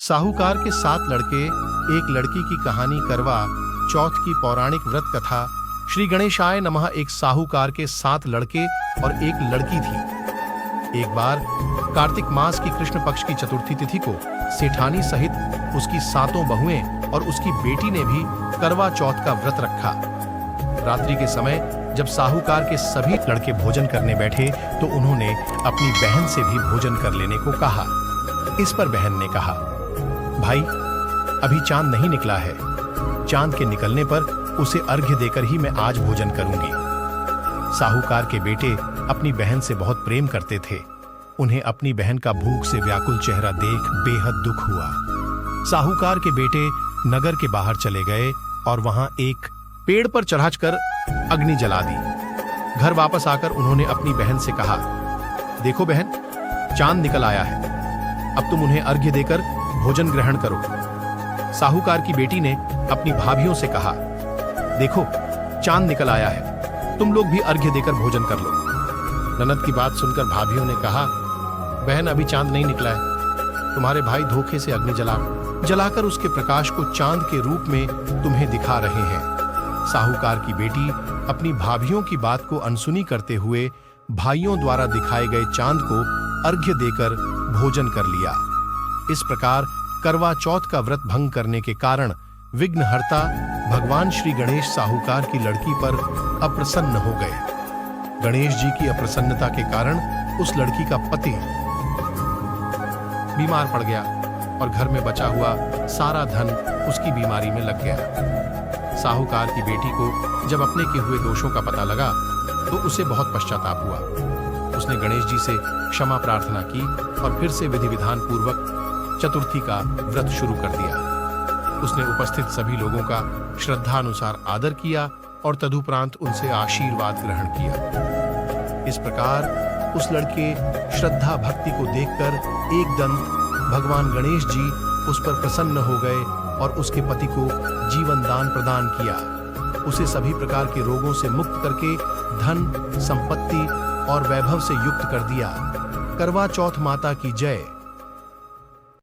साहूकार के 7 लड़के, एक लड़की की कहानी। करवा चौथ की पौराणिक व्रत कथा। श्री गणेशाय नमः। एक साहूकार के 7 लड़के और एक लड़की थी। एक बार कार्तिक मास की कृष्ण पक्ष की चतुर्थी तिथि को सेठानी सहित उसकी 7 बहुएं और उसकी बेटी ने भी करवा चौथ का व्रत रखा। रात्रि के समय जब साहूकार के सभी लड़के भोजन करने बैठे तो उन्होंने अपनी बहन से भी भोजन कर लेने को कहा। इस पर बहन ने कहा, भाई अभी चांद नहीं निकला है, चांद के निकलने पर उसे अर्घ्य देकर ही मैं आज भोजन करूंगी। साहूकार के बेटे अपनी बहन से बहुत प्रेम करते थे। उन्हें अपनी बहन का भूख से व्याकुल चेहरा देख बेहद दुख हुआ। साहूकार के बेटे नगर के बाहर चले गए और वहां एक पेड़ पर चढ़कर अग्नि जला दी। घर वापस आकर उन्होंने अपनी बहन से कहा, देखो बहन, चांद निकल आया है, अब तुम उन्हें अर्घ्य देकर भोजन ग्रहण करो। साहूकार की बेटी ने अपनी भाभियों से कहा, देखो चांद निकल आया है, तुम लोग भी अर्घ्य देकर भोजन कर लो। ननद की बात सुनकर भाभियों ने कहा, बहन अभी चांद नहीं निकला है, तुम्हारे भाई धोखे से अग्नि जलाकर उसके प्रकाश को चांद के रूप में तुम्हें दिखा रहे हैं। साहूकार की बेटी अपनी भाभियों की बात को अनसुनी करते हुए भाइयों द्वारा दिखाए गए चांद को अर्घ्य देकर भोजन कर लिया। इस प्रकार करवा चौथ का व्रत भंग करने के कारण विघ्नहर्ता भगवान श्री गणेश साहूकार की लड़की पर अप्रसन्न हो गए। गणेश जी की अप्रसन्नता के कारण उस लड़की का पति बीमार पड़ गया और घर में बचा हुआ सारा धन उसकी बीमारी में लग गया। साहूकार की बेटी को जब अपने के हुए दोषों का पता लगा तो उसे बहुत पश्चाताप हुआ। उसने गणेश जी से क्षमा प्रार्थना की और फिर से विधि विधान पूर्वक चतुर्थी का व्रत शुरू कर दिया। उसने उपस्थित सभी लोगों का श्रद्धानुसार आदर किया और तदुपरांत उनसे आशीर्वाद ग्रहण किया। इस प्रकार उस लड़के श्रद्धा भक्ति को देखकर एकदंत भगवान गणेश जी उस पर प्रसन्न हो गए और उसके पति को जीवन दान प्रदान किया। उसे सभी प्रकार के रोगों से मुक्त करके धन, संपत्ति और वैभव से युक्त कर दिया। करवा चौथ माता की जय।